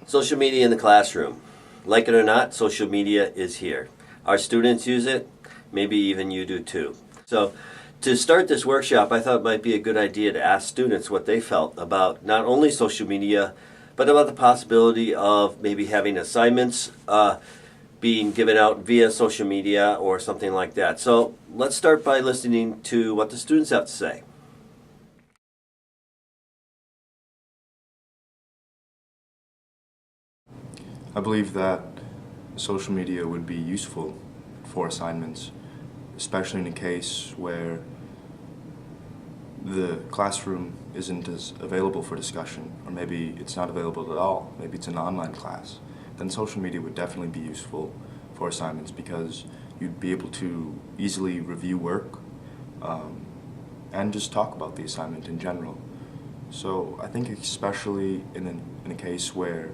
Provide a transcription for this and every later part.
Social media in the classroom. Like it or not, social media is here. Our students use it, maybe even you do too. So to start this workshop, I thought it might be a good idea to ask students what they felt about not only social media, but about the possibility of maybe having assignments being given out via social media or something like that. So let's start by listening to what the students have to say. I believe that social media would be useful for assignments, especially in a case where the classroom isn't as available for discussion, or maybe it's not available at all, maybe it's an online class. Then social media would definitely be useful for assignments because you'd be able to easily review work and just talk about the assignment in general. So I think especially in a case where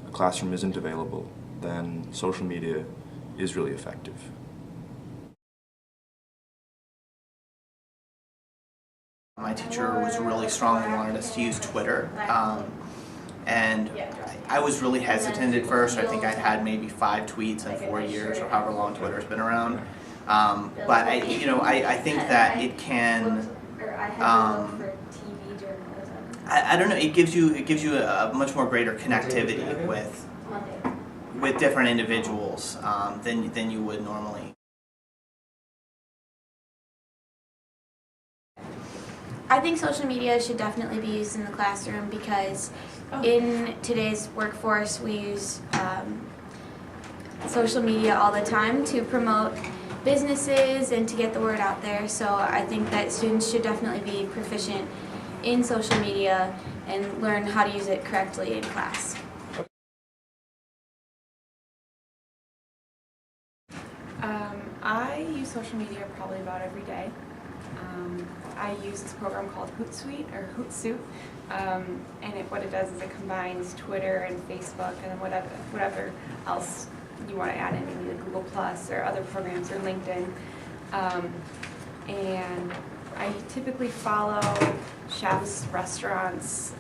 a classroom isn't available, then social media is really effective. My teacher was really strong and wanted us to use Twitter, and I was really hesitant at first. I think I'd had maybe 5 tweets in 4 years, or however long Twitter's been around. But I think that it can. I don't know. It gives you a much more greater connectivity with different individuals than you would normally. I think social media should definitely be used in the classroom because in today's workforce we use social media all the time to promote businesses and to get the word out there. So I think that students should definitely be proficient in social media and learn how to use it correctly in class. I use social media probably about every day. I use this program called Hootsuite or Hootsuite, and what it does is it combines Twitter and Facebook and whatever else you want to add in, maybe like Google Plus or other programs or LinkedIn. And I typically follow chefs, restaurants,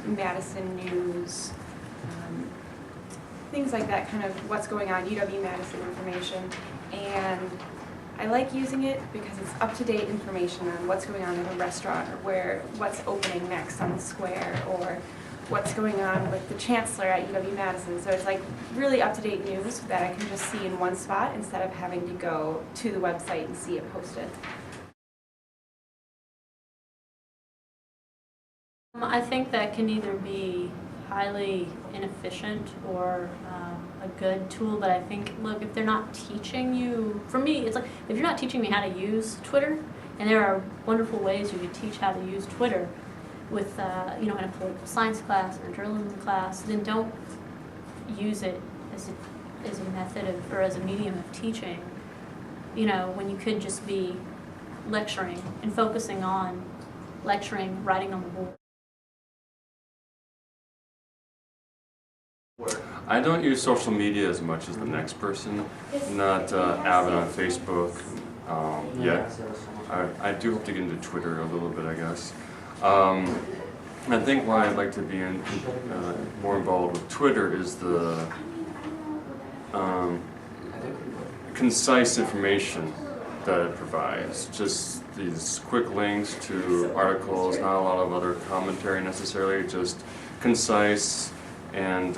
Madison News, things like that, kind of what's going on, UW-Madison information. And I like using it because it's up-to-date information on what's going on in a restaurant or what's opening next on the square or what's going on with the chancellor at UW-Madison. So it's like really up-to-date news that I can just see in one spot instead of having to go to the website and see it posted. I think that can either be highly inefficient or a good tool, but I think, look, if they're not teaching you, for me, it's like, if you're not teaching me how to use Twitter, and there are wonderful ways you can teach how to use Twitter with, in a political science class or a journalism class, then don't use it as a method of, or as a medium of teaching, when you could just be lecturing and focusing on lecturing, writing on the board. I don't use social media as much as the next person, not avid on Facebook yet. I do hope to get into Twitter a little bit, I guess. I think why I'd like to be more involved with Twitter is the concise information that it provides. Just these quick links to articles, not a lot of other commentary necessarily, just concise, and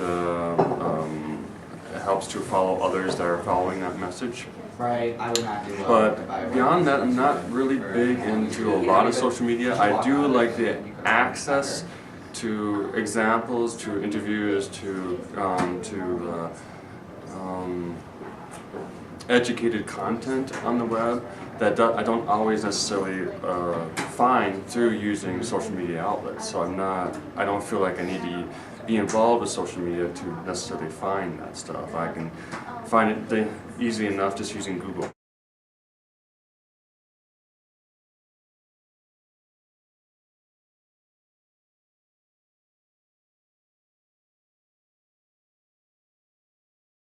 it helps to follow others that are following that message. Right, I would not do that. But beyond that, I'm not really big into a lot of social media. I do like the access to examples, to interviews, to educated content on the web that I don't always necessarily find through using social media outlets. So I don't feel like I need to be involved with social media to necessarily find that stuff. I can find it easy enough just using Google.